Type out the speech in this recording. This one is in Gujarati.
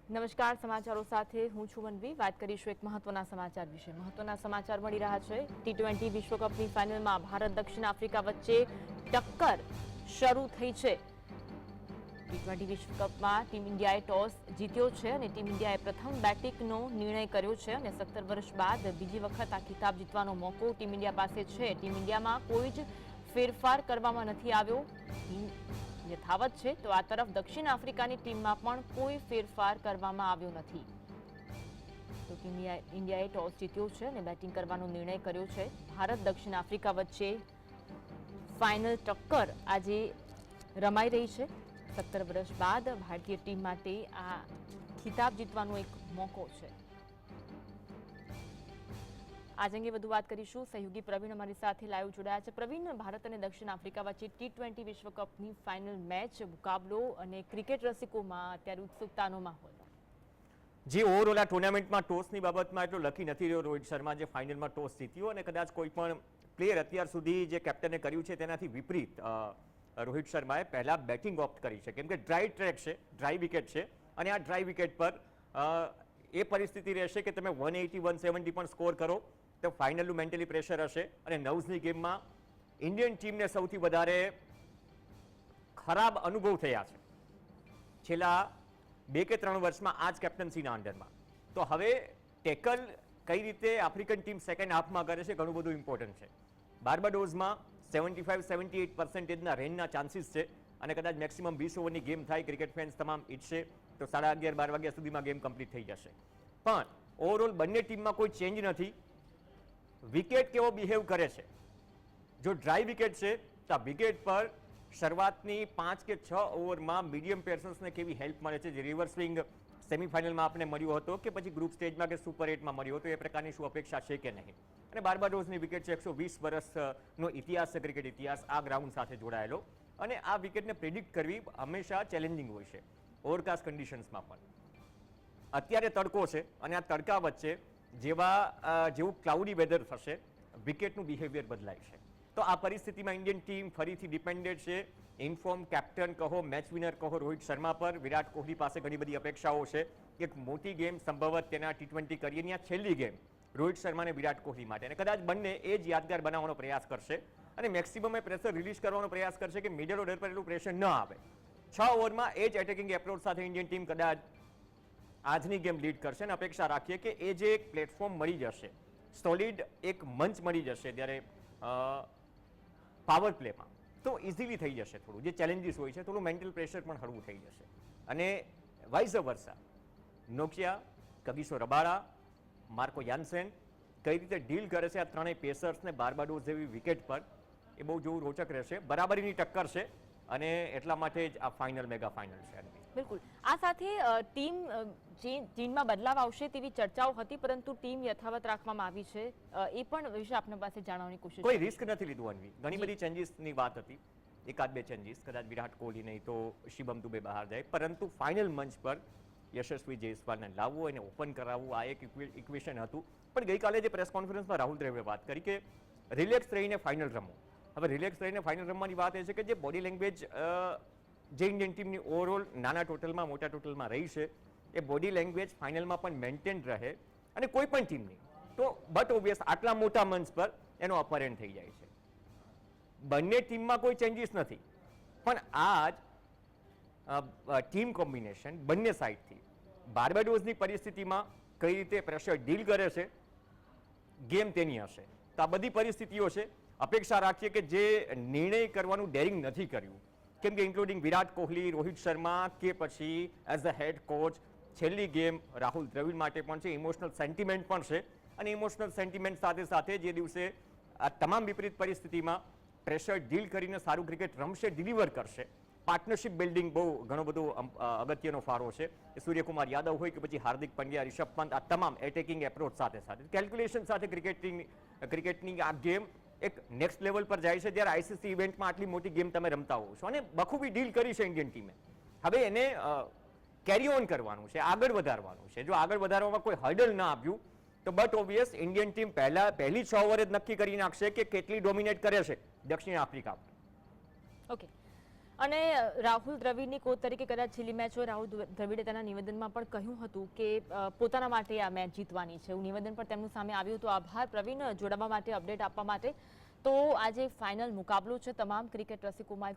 નમસ્કાર, સમાચારો સાથે હું છું મનવી. વાત કરીશું એક મહત્વના સમાચાર વિશે. મહત્વના સમાચાર મળી રહ્યા છે. ટી20 વિશ્વકપની ફાઇનલમાં ભારત દક્ષિણ આફ્રિકા વચ્ચે ટક્કર શરૂ થઈ છે. ટી20 વિશ્વકપમાં ટીમ ઇન્ડિયાએ ટોસ જીત્યો છે અને ટીમ ઇન્ડિયાએ પ્રથમ બેટિંગનો નિર્ણય કર્યો છે અને 17 વર્ષ બાદ બીજી વખત આ ખિતાબ જીતવાનો મોકો ટીમ ઇન્ડિયા પાસે છે. ટીમ ઇન્ડિયામાં કોઈ જ ફેરફાર કરવામાં નથી આવ્યો. યથાવત છે તો આ તરફ દક્ષિણ આફ્રિકાની ટીમમાં પણ કોઈ ફેરફાર કરવામાં આવ્યો નથી. તો ટીમ ઇન્ડિયાએ ટોસ જીત્યો છે અને બેટિંગ કરવાનો નિર્ણય કર્યો છે. ભારત દક્ષિણ આફ્રિકા વચ્ચે ફાઇનલ ટક્કર આજે રમાઈ રહી છે. 17 વર્ષ બાદ ભારતીય ટીમ માટે આ ખિતાબ જીતવાનો એક મોકો છે. આજ અંગે વધુ વાત કરીશું. સહયોગી પ્રવીણ અમારી સાથે લાઈવ જોડાયા છે. પ્રવીણ, ભારત અને દક્ષિણ આફ્રિકા વચ્ચે ટી20 વિશ્વકપની ફાઇનલ મેચ, મુકાબલો અને ક્રિકેટ રસિકોમાં અત્યારે ઉત્સુકતાનો માહોલ. જે ઓવરઓલ આ ટુર્નામેન્ટમાં ટોસની બાબતમાં એટલો લખી નથી રહ્યો રોહિત શર્મા, જે ફાઇનલમાં ટોસ જીત્યો અને કદાચ કોઈ પણ પ્લેયર અત્યાર સુધી જે કેપ્ટને કર્યું છે તેનાથી વિપરીત રોહિત શર્માએ પહેલા બેટિંગ ઓપ્ટ કરી છે, કેમ કે ડ્રાય ટ્રેક છે, ડ્રાય વિકેટ છે અને આ ડ્રાય વિકેટ પર એ પરિસ્થિતિ રહેશે કે તમે 180 170 પણ સ્કોર કરો તો ફાઇનલનું મેન્ટલી પ્રેશર હશે. અને નવ્સની ગેમમાં ઇન્ડિયન ટીમને સૌથી વધારે ખરાબ અનુભવ થયા છે છેલ્લા 2 કે 3 વર્ષમાં આ જ કેપ્ટન્સીના અંડરમાં. તો હવે ટેકલ કઈ રીતે આફ્રિકન ટીમ સેકન્ડ હાફમાં કરે છે ઘણું બધું ઇમ્પોર્ટન્ટ છે. બાર્બાડોઝમાં 75-78% રેનના ચાન્સીસ છે અને કદાચ મેક્સિમમ 20 ઓવરની ગેમ થાય. ક્રિકેટ ફેન્સ તમામ ઈચ્છે તો 11:30-12 વાગ્યા સુધીમાં ગેમ કમ્પ્લીટ થઈ જશે. પણ ઓવરઓલ બંને ટીમમાં કોઈ ચેન્જ નથી. વિકેટ કેવો બિહેવ કરે છે, જો ડ્રાય વિકેટ છે તો આ વિકેટ પર શરૂઆતની 5 કે 6 ઓવરમાં મીડિયમ પેસર્સને કેવી હેલ્પ મળે છે, જે રિવર્સ સ્વિંગ સેમીફાઇનલમાં આપણે મળ્યો હતો કે પછી ગ્રુપ સ્ટેજમાં કે સુપર 8માં મળ્યો હતો, એ પ્રકારની શું અપેક્ષા છે કે નહીં. અને બાર્બાડોઝની વિકેટ છે, 120 વર્ષનો ઇતિહાસ છે, ક્રિકેટ ઇતિહાસ આ ગ્રાઉન્ડ સાથે જોડાયેલો. અને આ વિકેટને પ્રિડિક્ટ કરવી હંમેશા ચેલેન્જિંગ હોય છે ઓવરકાસ્ટ કન્ડિશન્સમાં પણ. અત્યારે તડકો છે અને આ તડકા વચ્ચે જેવું ક્લાઉડી વેધર થશે, વિકેટનું બિહેવિયર બદલાય છે. તો આ પરિસ્થિતિમાં ઇન્ડિયન ટીમ ફરીથી ડિપેન્ડેન્ટ છે ઇન્ફોર્મ કેપ્ટન કહો, મેચ વિનર કહો રોહિત શર્મા પર. વિરાટ કોહલી પાસે ઘણી બધી અપેક્ષાઓ છે. એક મોટી ગેમ સંભવત તેના ટી20 કરિયરની આ છેલ્લી ગેમ રોહિત શર્મા અને વિરાટ કોહલી માટે, અને કદાચ બંને એ જ યાદગાર બનાવવાનો પ્રયાસ કરશે અને મેક્સિમમ પ્રેશર રિલીઝ કરવાનો પ્રયાસ કરશે કે મિડલ ઓર્ડર પર એટલું પ્રેશર ન આવે. 6 ઓવરમાં એ જ એટેકિંગ એપ્રોચ સાથે ઇન્ડિયન ટીમ કદાચ આજની ગેમ લીડ કરશે અને અપેક્ષા રાખીએ કે એ જે એક પ્લેટફોર્મ મળી જશે, સોલિડ એક મંચ મળી જશે ત્યારે પાવર પ્લેમાં, તો ઇઝીલી થઈ જશે. થોડું જે ચેલેન્જીસ હોય છે થોડું મેન્ટલ પ્રેશર પણ હળવું થઈ જશે. અને vice versa Nokia, Kagiso Rabada, Marco યાન્સેન કઈ રીતે ડીલ કરે છે આ ત્રણેય પેસર્સને બાર્બાડોઝ જેવી વિકેટ પર, એ બહુ જોવું રોચક રહેશે. બરાબરીની ટક્કર છે અને એટલા માટે જ આ ફાઇનલ મેગા ફાઇનલ છે. બિલકુલ. આ સાથે ટીમમાં બદલાવ આવશે તેવી ચર્ચાઓ હતી, પરંતુ ટીમ યથાવત રાખવામાં આવી છે. એ પણ વિશે આપના પાસે જાણવાની કોશિશ. કોઈ રિસ્ક નથી લીધું અન્વી. ઘણી બધી ચેન્જીસની વાત હતી, એકાદ બે ચેન્જીસ, કદાચ વિરાટ કોહલી નહીં તો શિવમ દુબે બહાર જાય, પરંતુ ફાઇનલ મંચ પર યશસ્વી જયસ્વાલને લાવવું અને ઓપન કરાવવું આ એક ઇક્વેશન હતું. પણ ગઈકાલે જે પ્રેસ કોન્ફરન્સમાં રાહુલ દ્રવિડે વાત કરી કે રિલેક્સ રહીને ફાઇનલ રમો. હવે રિલેક્સ રહીને ફાઇનલ રમવાની વાત એ છે કે જે બોડી લેંગ્વેજ જે ઇન્ડિયન ટીમની ઓવરઓલ નાના ટોટલમાં મોટા ટોટલમાં રહી છે, એ બોડી લેંગ્વેજ ફાઇનલમાં પણ મેન્ટેન રહે અને કોઈ પણ ટીમની. તો બટ ઓબ્વિયસ આટલા મોટા મંચ પર એનો અપરેન્ટ થઈ જાય છે. બંને ટીમમાં કોઈ ચેન્જીસ નથી, પણ આ જ ટીમ કોમ્બિનેશન બંને સાઈડથી બાર્બાડોઝની પરિસ્થિતિમાં કઈ રીતે પ્રેશર ડીલ કરે છે, ગેમ તેની હશે. તો આ બધી પરિસ્થિતિઓ છે. અપેક્ષા રાખીએ કે જે નિર્ણય કરવાનું ડેરિંગ નથી કર્યું, કેમ કે ઇન્ક્લુડિંગ વિરાટ કોહલી, રોહિત શર્મા કે પછી એઝ અ હેડ કોચ, છેલ્લી ગેમ રાહુલ દ્રવિડ માટે પણ છે, ઇમોશનલ સેન્ટિમેન્ટ પણ છે. અને ઇમોશનલ સેન્ટિમેન્ટ સાથે સાથે જે દિવસે આ તમામ વિપરીત પરિસ્થિતિમાં પ્રેશર ડીલ કરીને સારું ક્રિકેટ રમશે, ડિલિવર કરશે. પાર્ટનરશિપ બિલ્ડિંગ બહુ ઘણો બધો અગત્યનો ફાળો છે. સૂર્યકુમાર યાદવ હોય કે પછી હાર્દિક પંડ્યા, રિષભ પંત, આ તમામ એટેકિંગ એપ્રોચ સાથે કેલ્ક્યુલેશન સાથે ક્રિકેટની આ ગેમ એક નેક્સ્ટ લેવલ પર જાય છે. જ્યારે આઈસીસી ઇવેન્ટમાં આટલી મોટી ગેમ તમે રમતા હોવ છો અને બખૂબી ડીલ કરી છે ઇન્ડિયન ટીમે. હવે એને કેરી ઓન કરવાનું છે, આગળ વધારવાનું છે. જો આગળ વધારવામાં કોઈ હર્ડલ ના આપ્યું તો બટ ઓબ્વિયસ ઇન્ડિયન ટીમ પહેલી 6 ઓવર જ નક્કી કરી નાખશે કે કેટલી ડોમિનેટ કરે છે દક્ષિણ આફ્રિકા. ઓકે. અને રાહુલ દ્રવિડની કોચ તરીકે કદાચ છેલ્લી મેચ હોય, રાહુલ દ્રવિડે તેના નિવેદનમાં પણ કહ્યું હતું કે પોતાના માટે આ મેચ જીતવાની છે. એવું નિવેદન પણ તેમનું સામે આવ્યું હતું. આભાર પ્રવીણ, જોડાવા માટે, અપડેટ આપવા માટે. તો આજે ફાઇનલ મુકાબલો છે. તમામ ક્રિકેટ રસિકો માટે